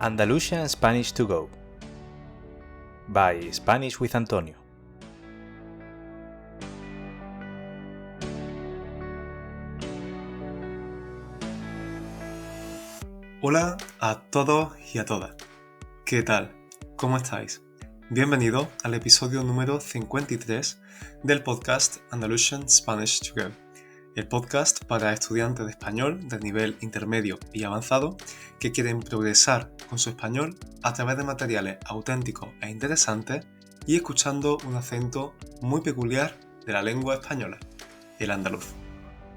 Andalusian Spanish to Go by Spanish with Antonio. Hola a todos y a todas. ¿Qué tal? ¿Cómo estáis? Bienvenido al episodio número 53 del podcast Andalusian Spanish to Go, el podcast para estudiantes de español de nivel intermedio y avanzado que quieren progresar con su español a través de materiales auténticos e interesantes y escuchando un acento muy peculiar de la lengua española, el andaluz.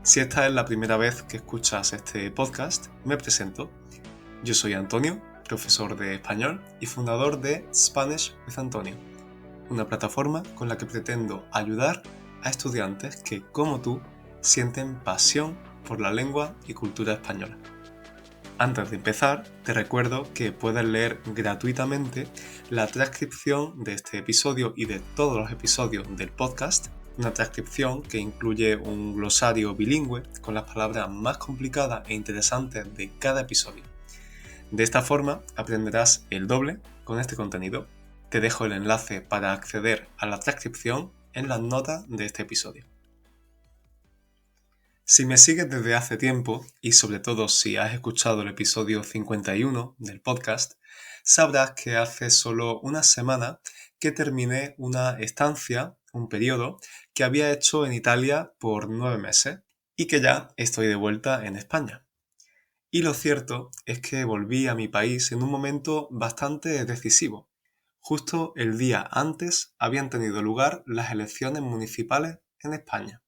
Si esta es la primera vez que escuchas este podcast, me presento. Yo soy Antonio, profesor de español y fundador de Spanish with Antonio, una plataforma con la que pretendo ayudar a estudiantes que, como tú, sienten pasión por la lengua y cultura española. Antes de empezar, te recuerdo que puedes leer gratuitamente la transcripción de este episodio y de todos los episodios del podcast, una transcripción que incluye un glosario bilingüe con las palabras más complicadas e interesantes de cada episodio. De esta forma aprenderás el doble con este contenido. Te dejo el enlace para acceder a la transcripción en las notas de este episodio. Si me sigues desde hace tiempo, y sobre todo si has escuchado el episodio 51 del podcast, sabrás que hace solo una semana que terminé una estancia, un periodo, que había hecho en Italia por 9 meses y que ya estoy de vuelta en España. Y lo cierto es que volví a mi país en un momento bastante decisivo. Justo el día antes habían tenido lugar las elecciones municipales en España.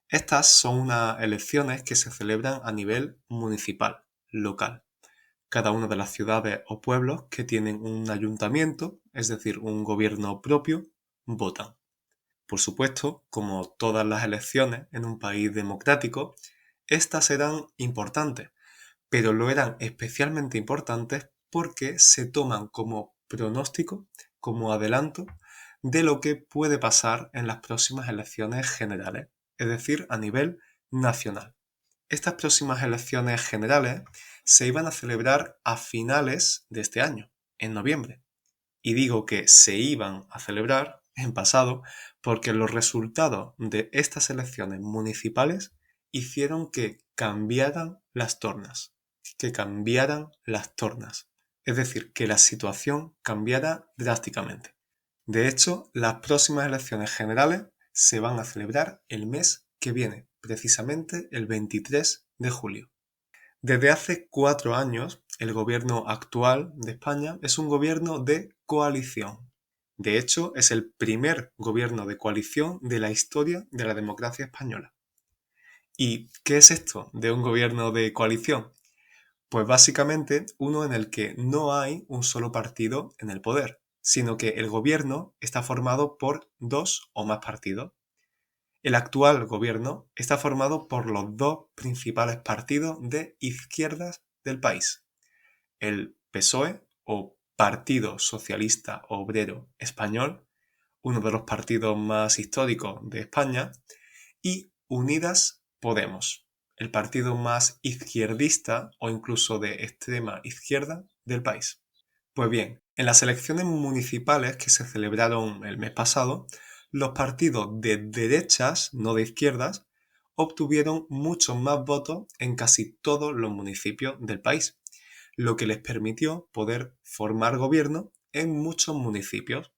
Estas son unas elecciones que se celebran a nivel municipal, local. Cada una de las ciudades o pueblos que tienen un ayuntamiento, es decir, un gobierno propio, votan. Por supuesto, como todas las elecciones en un país democrático, estas eran importantes, pero lo eran especialmente importantes porque se toman como pronóstico, como adelanto, de lo que puede pasar en las próximas elecciones generales, es decir, a nivel nacional. Estas próximas elecciones generales se iban a celebrar a finales de este año, en noviembre. Y digo que se iban a celebrar en pasado porque los resultados de estas elecciones municipales hicieron que cambiaran las tornas. Es decir, que la situación cambiara drásticamente. De hecho, las próximas elecciones generales se van a celebrar el mes que viene, precisamente el 23 de julio. Desde hace 4 años, el gobierno actual de España es un gobierno de coalición. De hecho, es el primer gobierno de coalición de la historia de la democracia española. ¿Y qué es esto de un gobierno de coalición? Pues básicamente uno en el que no hay un solo partido en el poder, sino que el gobierno está formado por 2 o más partidos. El actual gobierno está formado por los 2 principales partidos de izquierdas del país, el PSOE o Partido Socialista Obrero Español, uno de los partidos más históricos de España, y Unidas Podemos, el partido más izquierdista o incluso de extrema izquierda del país. Pues bien, en las elecciones municipales que se celebraron el mes pasado, los partidos de derechas, no de izquierdas, obtuvieron muchos más votos en casi todos los municipios del país, lo que les permitió poder formar gobierno en muchos municipios,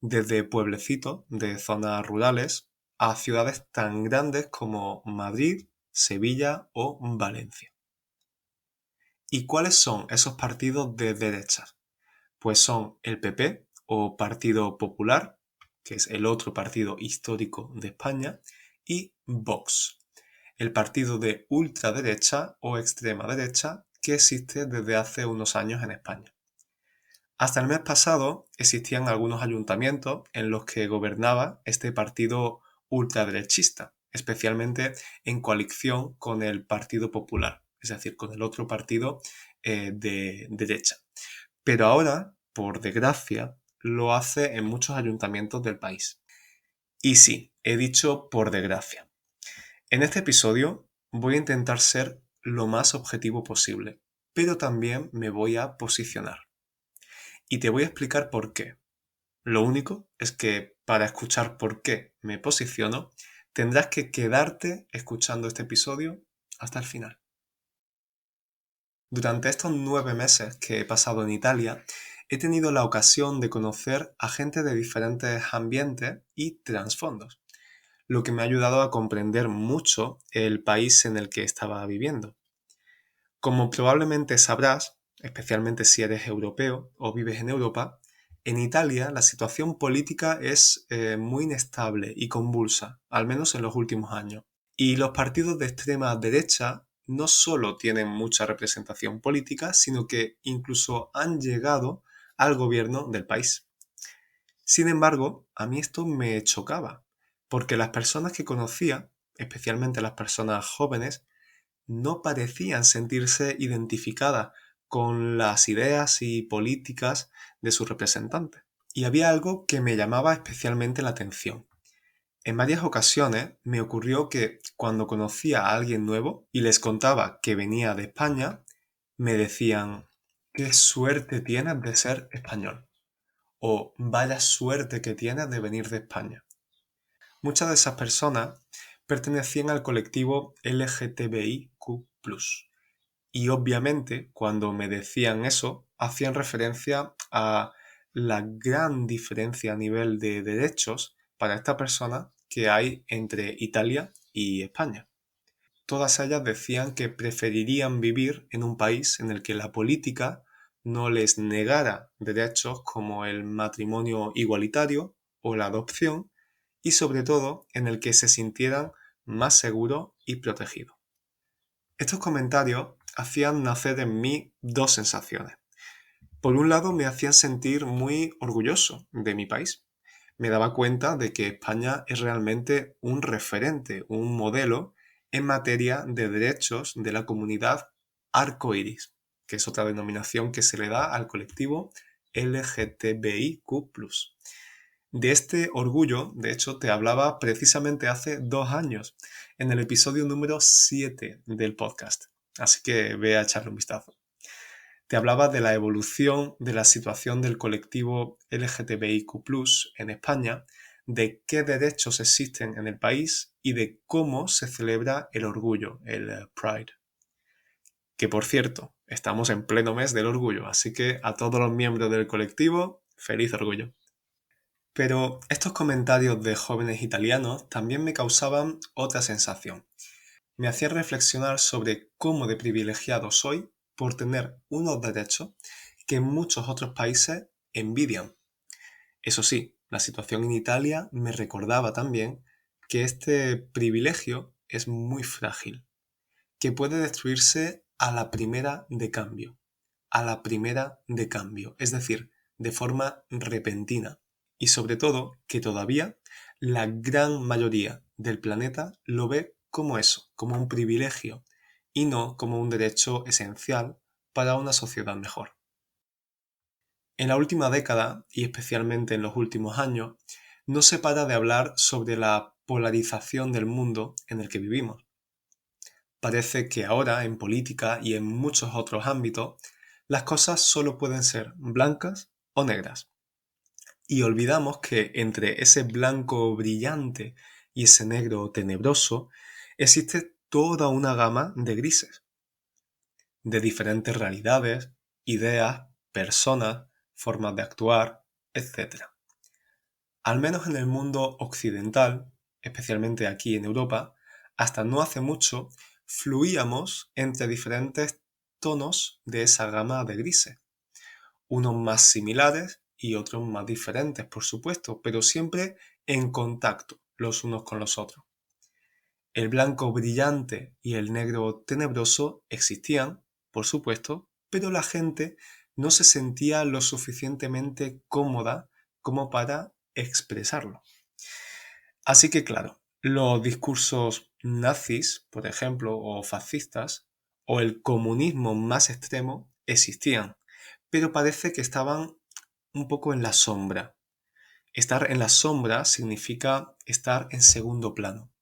desde pueblecitos de zonas rurales a ciudades tan grandes como Madrid, Sevilla o Valencia. ¿Y cuáles son esos partidos de derechas? Pues son el PP o Partido Popular, que es el otro partido histórico de España, y Vox, el partido de ultraderecha o extrema derecha que existe desde hace unos años en España. Hasta el mes pasado existían algunos ayuntamientos en los que gobernaba este partido ultraderechista, especialmente en coalición con el Partido Popular, es decir, con el otro partido de derecha. Pero ahora, por desgracia, lo hace en muchos ayuntamientos del país. Y sí, he dicho por desgracia. En este episodio voy a intentar ser lo más objetivo posible pero también me voy a posicionar. Y te voy a explicar por qué. Lo único es que para escuchar por qué me posiciono, tendrás que quedarte escuchando este episodio hasta el final. Durante estos 9 meses que he pasado en Italia, he tenido la ocasión de conocer a gente de diferentes ambientes y trasfondos, lo que me ha ayudado a comprender mucho el país en el que estaba viviendo. Como probablemente sabrás, especialmente si eres europeo o vives en Europa, en Italia la situación política es muy inestable y convulsa, al menos en los últimos años. Y los partidos de extrema derecha no solo tienen mucha representación política, sino que incluso han llegado al gobierno del país. Sin embargo, a mí esto me chocaba, porque las personas que conocía, especialmente las personas jóvenes, no parecían sentirse identificadas con las ideas y políticas de sus representantes. Y había algo que me llamaba especialmente la atención. En varias ocasiones me ocurrió que cuando conocía a alguien nuevo y les contaba que venía de España, me decían, qué suerte tienes de ser español, o vaya suerte que tienes de venir de España. Muchas de esas personas pertenecían al colectivo LGTBIQ+. Y obviamente, cuando me decían eso, hacían referencia a la gran diferencia a nivel de derechos para esta persona que hay entre Italia y España. Todas ellas decían que preferirían vivir en un país en el que la política no les negara derechos como el matrimonio igualitario o la adopción, y sobre todo en el que se sintieran más seguros y protegidos. Estos comentarios hacían nacer en mí dos sensaciones. Por un lado, me hacían sentir muy orgulloso de mi país. Me daba cuenta de que España es realmente un referente, un modelo en materia de derechos de la comunidad arcoíris, que es otra denominación que se le da al colectivo LGTBIQ+. De este orgullo, de hecho, te hablaba precisamente hace 2 años, en el episodio número 7 del podcast. Así que ve a echarle un vistazo. Te hablaba de la evolución de la situación del colectivo LGTBIQ+ en España, de qué derechos existen en el país y de cómo se celebra el orgullo, el Pride. Que por cierto, estamos en pleno mes del orgullo, así que a todos los miembros del colectivo, feliz orgullo. Pero estos comentarios de jóvenes italianos también me causaban otra sensación. Me hacían reflexionar sobre cómo de privilegiado soy por tener unos derechos que muchos otros países envidian. Eso sí, la situación en Italia me recordaba también que este privilegio es muy frágil, que puede destruirse a la primera de cambio, es decir, de forma repentina. Y sobre todo, que todavía la gran mayoría del planeta lo ve como eso, como un privilegio, y no como un derecho esencial para una sociedad mejor. En la última década, y especialmente en los últimos años, no se para de hablar sobre la polarización del mundo en el que vivimos. Parece que ahora, en política y en muchos otros ámbitos, las cosas solo pueden ser blancas o negras. Y olvidamos que entre ese blanco brillante y ese negro tenebroso existe toda una gama de grises, de diferentes realidades, ideas, personas, formas de actuar, etc. Al menos en el mundo occidental, especialmente aquí en Europa, hasta no hace mucho fluíamos entre diferentes tonos de esa gama de grises, unos más similares y otros más diferentes, por supuesto, pero siempre en contacto los unos con los otros. El blanco brillante y el negro tenebroso existían, por supuesto, pero la gente no se sentía lo suficientemente cómoda como para expresarlo. Así que claro, los discursos nazis, por ejemplo, o fascistas, o el comunismo más extremo existían, pero parece que estaban un poco en la sombra. Estar en la sombra significa estar en segundo plano.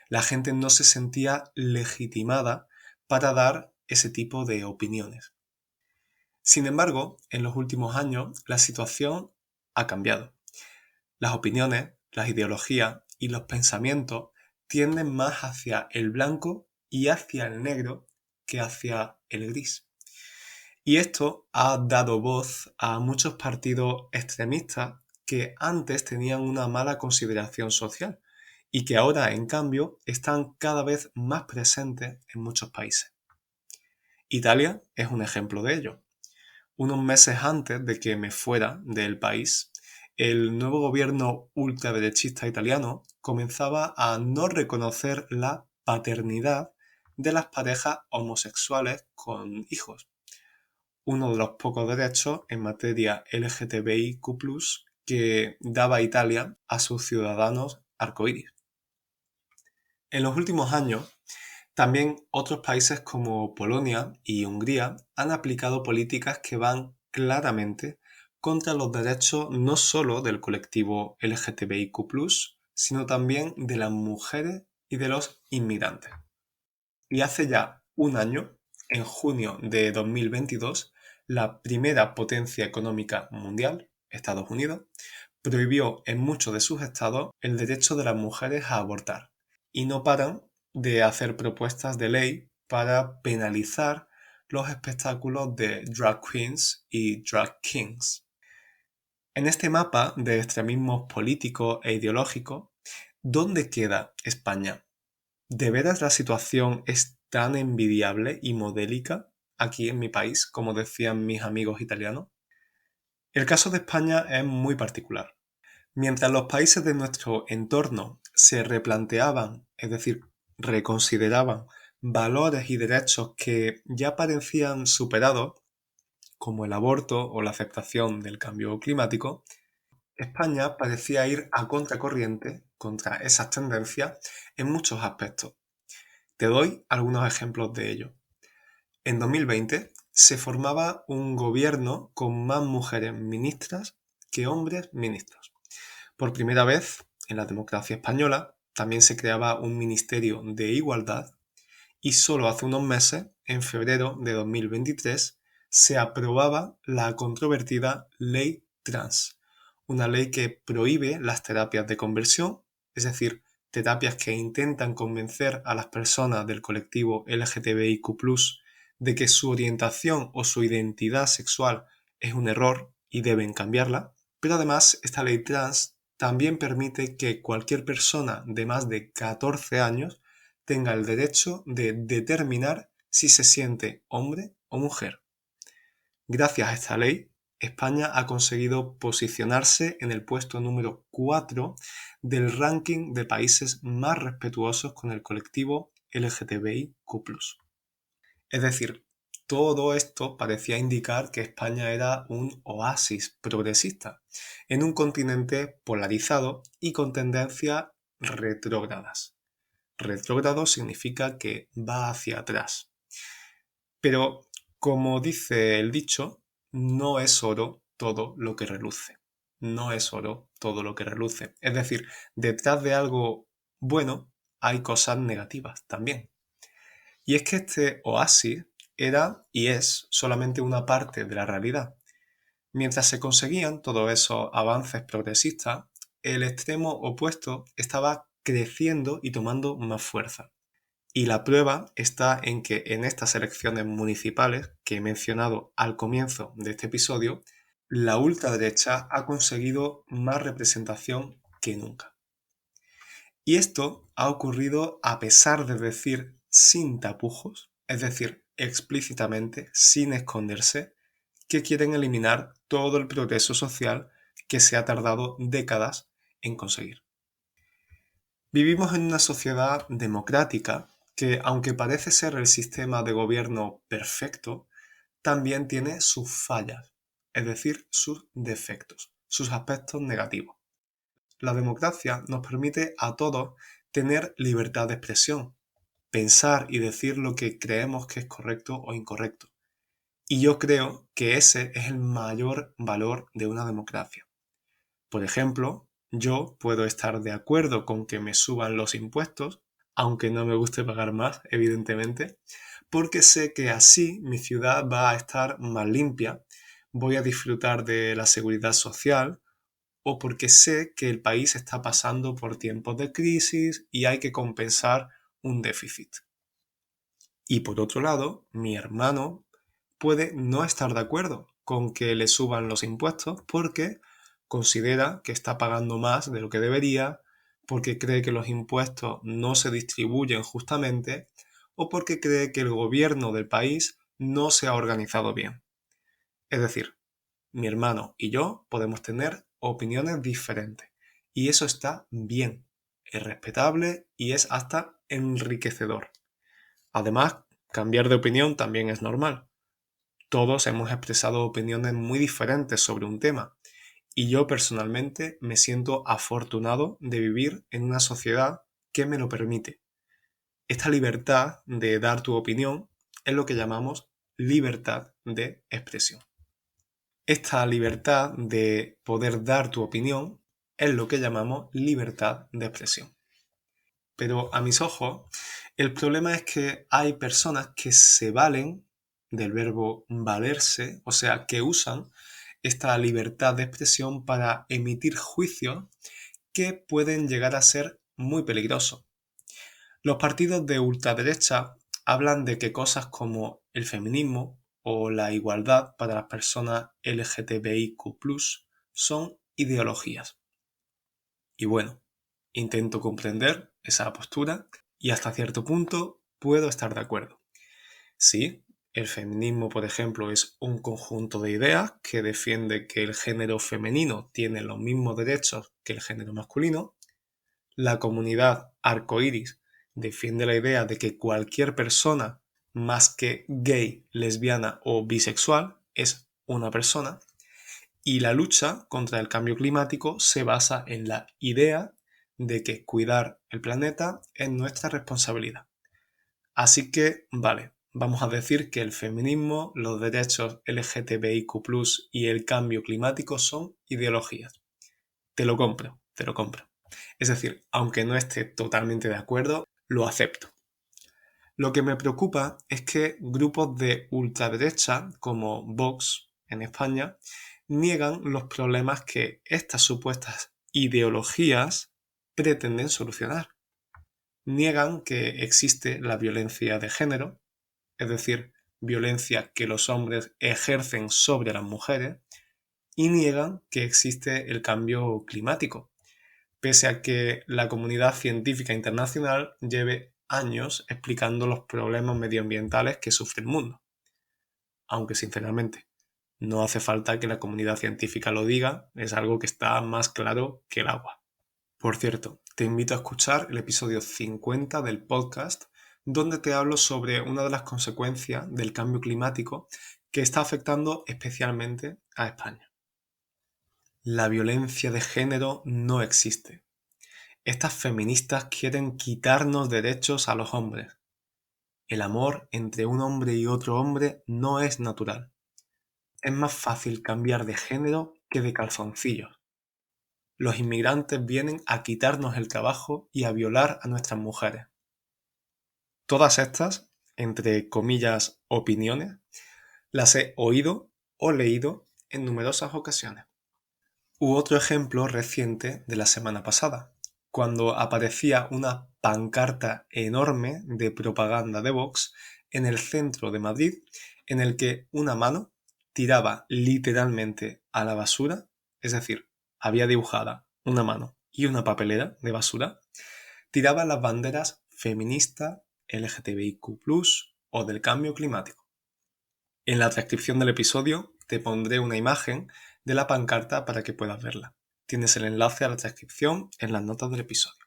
La gente no se sentía legitimada para dar ese tipo de opiniones. Sin embargo, en los últimos años la situación ha cambiado. Las opiniones, las ideologías y los pensamientos tienden más hacia el blanco y hacia el negro que hacia el gris. Y esto ha dado voz a muchos partidos extremistas que antes tenían una mala consideración social y que ahora, en cambio, están cada vez más presentes en muchos países. Italia es un ejemplo de ello. Unos meses antes de que me fuera del país, el nuevo gobierno ultraderechista italiano comenzaba a no reconocer la paternidad de las parejas homosexuales con hijos, uno de los pocos derechos en materia LGTBIQ+, que daba Italia a sus ciudadanos arcoíris. En los últimos años, también otros países como Polonia y Hungría han aplicado políticas que van claramente contra los derechos no solo del colectivo LGTBIQ+, sino también de las mujeres y de los inmigrantes. Y hace ya un año, en junio de 2022, la primera potencia económica mundial, Estados Unidos, prohibió en muchos de sus estados el derecho de las mujeres a abortar y no paran de hacer propuestas de ley para penalizar los espectáculos de drag queens y drag kings. En este mapa de extremismos políticos e ideológicos, ¿dónde queda España? ¿De veras la situación es tan envidiable y modélica aquí en mi país, como decían mis amigos italianos? El caso de España es muy particular. Mientras los países de nuestro entorno se replanteaban, es decir, reconsideraban valores y derechos que ya parecían superados, como el aborto o la aceptación del cambio climático, España parecía ir a contracorriente contra esas tendencias en muchos aspectos. Te doy algunos ejemplos de ello. En 2020 se formaba un gobierno con más mujeres ministras que hombres ministros. Por primera vez en la democracia española también se creaba un Ministerio de Igualdad y solo hace unos meses, en febrero de 2023, se aprobaba la controvertida Ley Trans, una ley que prohíbe las terapias de conversión, es decir, terapias que intentan convencer a las personas del colectivo LGTBIQ+, de que su orientación o su identidad sexual es un error y deben cambiarla, pero además esta ley trans también permite que cualquier persona de más de 14 años tenga el derecho de determinar si se siente hombre o mujer. Gracias a esta ley, España ha conseguido posicionarse en el puesto número 4 del ranking de países más respetuosos con el colectivo LGTBIQ+. Es decir, todo esto parecía indicar que España era un oasis progresista en un continente polarizado y con tendencias retrógradas. Retrógrado significa que va hacia atrás. Pero, como dice el dicho, no es oro todo lo que reluce. No es oro todo lo que reluce. Es decir, detrás de algo bueno hay cosas negativas también. Y es que este oasis era y es solamente una parte de la realidad. Mientras se conseguían todos esos avances progresistas, el extremo opuesto estaba creciendo y tomando más fuerza. Y la prueba está en que en estas elecciones municipales que he mencionado al comienzo de este episodio, la ultraderecha ha conseguido más representación que nunca. Y esto ha ocurrido a pesar de decir sin tapujos, es decir, explícitamente, sin esconderse, que quieren eliminar todo el progreso social que se ha tardado décadas en conseguir. Vivimos en una sociedad democrática que, aunque parece ser el sistema de gobierno perfecto, también tiene sus fallas, es decir, sus defectos, sus aspectos negativos. La democracia nos permite a todos tener libertad de expresión, pensar y decir lo que creemos que es correcto o incorrecto. Y yo creo que ese es el mayor valor de una democracia. Por ejemplo, yo puedo estar de acuerdo con que me suban los impuestos, aunque no me guste pagar más, evidentemente, porque sé que así mi ciudad va a estar más limpia, voy a disfrutar de la seguridad social, o porque sé que el país está pasando por tiempos de crisis y hay que compensar un déficit. Y por otro lado, mi hermano puede no estar de acuerdo con que le suban los impuestos porque considera que está pagando más de lo que debería, porque cree que los impuestos no se distribuyen justamente o porque cree que el gobierno del país no se ha organizado bien. Es decir, mi hermano y yo podemos tener opiniones diferentes y eso está bien, es respetable y es hasta enriquecedor. Además, cambiar de opinión también es normal. Todos hemos expresado opiniones muy diferentes sobre un tema y yo personalmente me siento afortunado de vivir en una sociedad que me lo permite. Esta libertad de dar tu opinión es lo que llamamos libertad de expresión. Esta libertad de poder dar tu opinión es lo que llamamos libertad de expresión. Pero a mis ojos, el problema es que hay personas que se valen del verbo valerse, o sea, que usan esta libertad de expresión para emitir juicios que pueden llegar a ser muy peligrosos. Los partidos de ultraderecha hablan de que cosas como el feminismo o la igualdad para las personas LGTBIQ+ son ideologías. Y bueno, intento comprender esa postura y hasta cierto punto puedo estar de acuerdo. Sí, el feminismo, por ejemplo, es un conjunto de ideas que defiende que el género femenino tiene los mismos derechos que el género masculino. La comunidad arcoíris defiende la idea de que cualquier persona más que gay, lesbiana o bisexual es una persona. Y la lucha contra el cambio climático se basa en la idea de que cuidar el planeta es nuestra responsabilidad. Así que, vale, vamos a decir que el feminismo, los derechos LGTBIQ+ y el cambio climático son ideologías. Te lo compro, te lo compro. Es decir, aunque no esté totalmente de acuerdo, lo acepto. Lo que me preocupa es que grupos de ultraderecha, como Vox en España, niegan los problemas que estas supuestas ideologías pretenden solucionar. Niegan que existe la violencia de género, es decir, violencia que los hombres ejercen sobre las mujeres, y niegan que existe el cambio climático, pese a que la comunidad científica internacional lleve años explicando los problemas medioambientales que sufre el mundo. Aunque sinceramente no hace falta que la comunidad científica lo diga, es algo que está más claro que el agua. Por cierto, te invito a escuchar el episodio 50 del podcast, donde te hablo sobre una de las consecuencias del cambio climático que está afectando especialmente a España. La violencia de género no existe. Estas feministas quieren quitarnos derechos a los hombres. El amor entre un hombre y otro hombre no es natural. Es más fácil cambiar de género que de calzoncillos. Los inmigrantes vienen a quitarnos el trabajo y a violar a nuestras mujeres. Todas estas, entre comillas, opiniones, las he oído o leído en numerosas ocasiones. U otro ejemplo reciente de la semana pasada, cuando aparecía una pancarta enorme de propaganda de Vox en el centro de Madrid, en el que una mano tiraba literalmente a la basura, es decir, había dibujada una mano y una papelera de basura, tiraba las banderas feministas, LGTBIQ+, o del cambio climático. En la transcripción del episodio te pondré una imagen de la pancarta para que puedas verla. Tienes el enlace a la transcripción en las notas del episodio.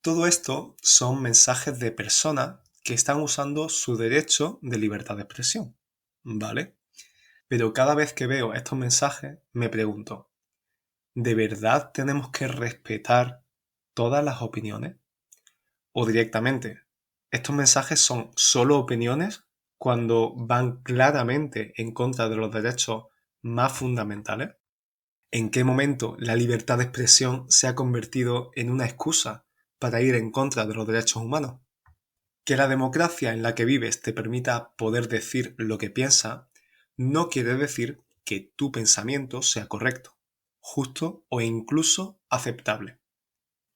Todo esto son mensajes de personas que están usando su derecho de libertad de expresión, ¿vale? Pero cada vez que veo estos mensajes me pregunto, ¿de verdad tenemos que respetar todas las opiniones? O directamente, ¿estos mensajes son solo opiniones cuando van claramente en contra de los derechos más fundamentales? ¿En qué momento la libertad de expresión se ha convertido en una excusa para ir en contra de los derechos humanos? Que la democracia en la que vives te permita poder decir lo que piensas no quiere decir que tu pensamiento sea correcto, justo o incluso aceptable.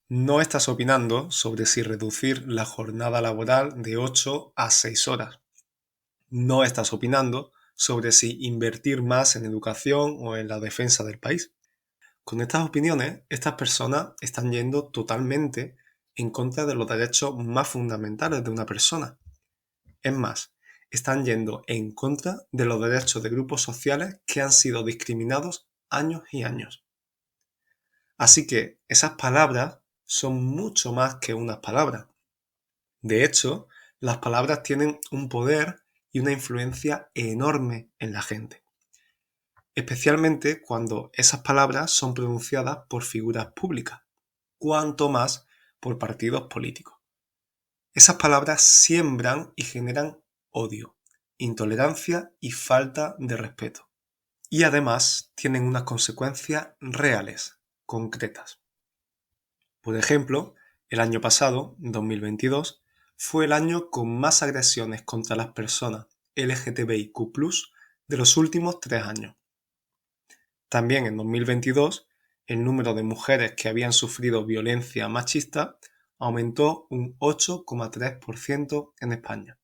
No estás opinando sobre si reducir la jornada laboral de 8 a 6 horas. No estás opinando sobre si invertir más en educación o en la defensa del país. Con estas opiniones, estas personas están yendo totalmente en contra de los derechos más fundamentales de una persona. Es más, están yendo en contra de los derechos de grupos sociales que han sido discriminados años y años. Así que esas palabras son mucho más que unas palabras. De hecho, las palabras tienen un poder y una influencia enorme en la gente, especialmente cuando esas palabras son pronunciadas por figuras públicas, cuanto más por partidos políticos. Esas palabras siembran y generan odio, intolerancia y falta de respeto. Y además tienen unas consecuencias reales, concretas. Por ejemplo, el año pasado, 2022, fue el año con más agresiones contra las personas LGTBIQ+ de los últimos 3 años. También en 2022, el número de mujeres que habían sufrido violencia machista aumentó un 8,3% en España.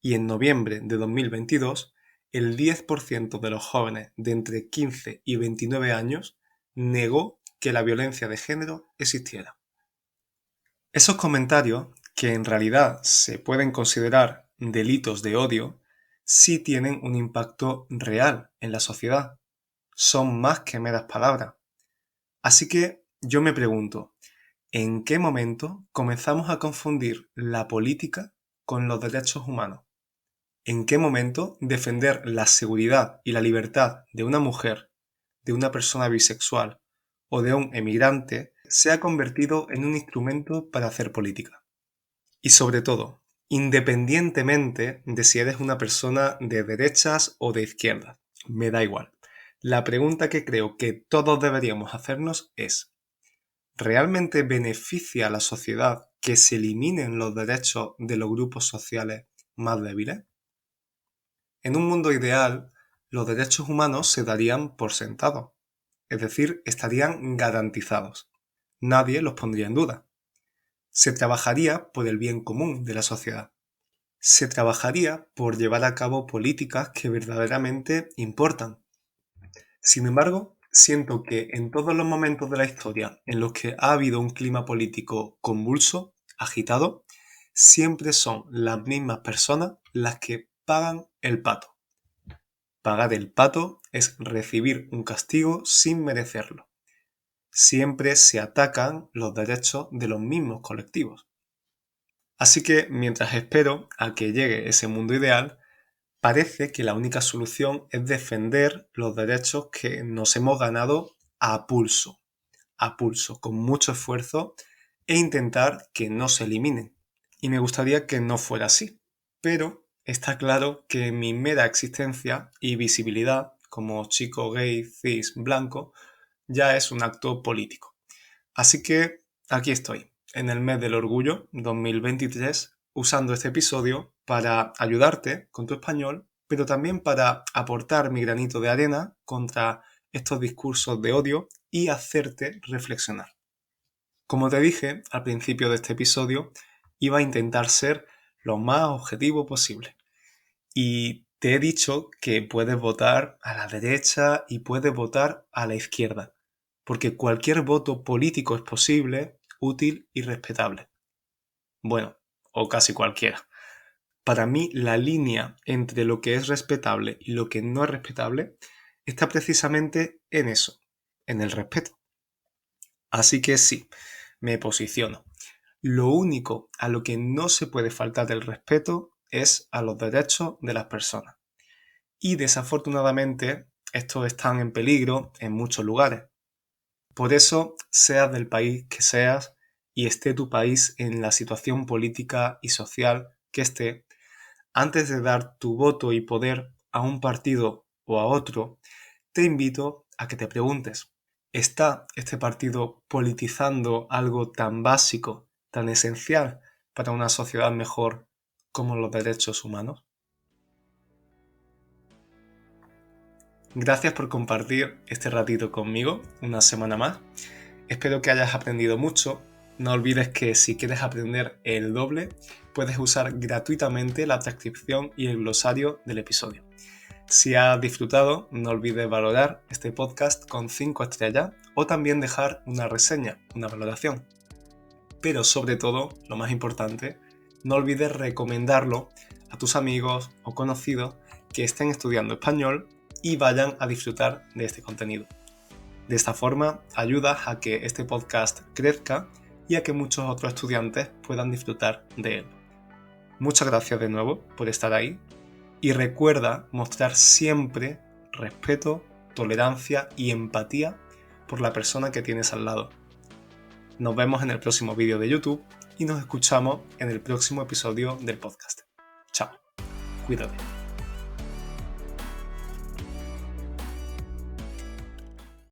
Y en noviembre de 2022, el 10% de los jóvenes de entre 15 y 29 años negó que la violencia de género existiera. Esos comentarios, que en realidad se pueden considerar delitos de odio, sí tienen un impacto real en la sociedad. Son más que meras palabras. Así que yo me pregunto, ¿en qué momento comenzamos a confundir la política con los derechos humanos? ¿En qué momento defender la seguridad y la libertad de una mujer, de una persona bisexual o de un emigrante se ha convertido en un instrumento para hacer política? Y sobre todo, independientemente de si eres una persona de derechas o de izquierdas, me da igual. La pregunta que creo que todos deberíamos hacernos es, ¿realmente beneficia a la sociedad que se eliminen los derechos de los grupos sociales más débiles? En un mundo ideal, los derechos humanos se darían por sentados, es decir, estarían garantizados. Nadie los pondría en duda. Se trabajaría por el bien común de la sociedad. Se trabajaría por llevar a cabo políticas que verdaderamente importan. Sin embargo, siento que en todos los momentos de la historia en los que ha habido un clima político convulso, agitado, siempre son las mismas personas las que pagan el pato. Pagar el pato es recibir un castigo sin merecerlo. Siempre se atacan los derechos de los mismos colectivos. Así que mientras espero a que llegue ese mundo ideal, parece que la única solución es defender los derechos que nos hemos ganado a pulso, con mucho esfuerzo, e intentar que no se eliminen. Y me gustaría que no fuera así, pero está claro que mi mera existencia y visibilidad como chico gay, cis, blanco, ya es un acto político. Así que aquí estoy, en el mes del orgullo 2023, usando este episodio para ayudarte con tu español, pero también para aportar mi granito de arena contra estos discursos de odio y hacerte reflexionar. Como te dije al principio de este episodio, iba a intentar ser lo más objetivo posible. Y te he dicho que puedes votar a la derecha y puedes votar a la izquierda, porque cualquier voto político es posible, útil y respetable. Bueno, o casi cualquiera. Para mí, la línea entre lo que es respetable y lo que no es respetable está precisamente en eso, en el respeto. Así que sí, me posiciono. Lo único a lo que no se puede faltar el respeto es a los derechos de las personas. Y desafortunadamente, estos están en peligro en muchos lugares. Por eso, seas del país que seas y esté tu país en la situación política y social que esté, antes de dar tu voto y poder a un partido o a otro, te invito a que te preguntes, ¿está este partido politizando algo tan básico, tan esencial para una sociedad mejor como los derechos humanos? Gracias por compartir este ratito conmigo una semana más. Espero que hayas aprendido mucho. No olvides que si quieres aprender el doble, puedes usar gratuitamente la transcripción y el glosario del episodio. Si has disfrutado, no olvides valorar este podcast con 5 estrellas o también dejar una reseña, una valoración. Pero sobre todo, lo más importante, no olvides recomendarlo a tus amigos o conocidos que estén estudiando español y vayan a disfrutar de este contenido. De esta forma, ayudas a que este podcast crezca y a que muchos otros estudiantes puedan disfrutar de él. Muchas gracias de nuevo por estar ahí y recuerda mostrar siempre respeto, tolerancia y empatía por la persona que tienes al lado. Nos vemos en el próximo vídeo de YouTube y nos escuchamos en el próximo episodio del podcast. Chao, cuídate.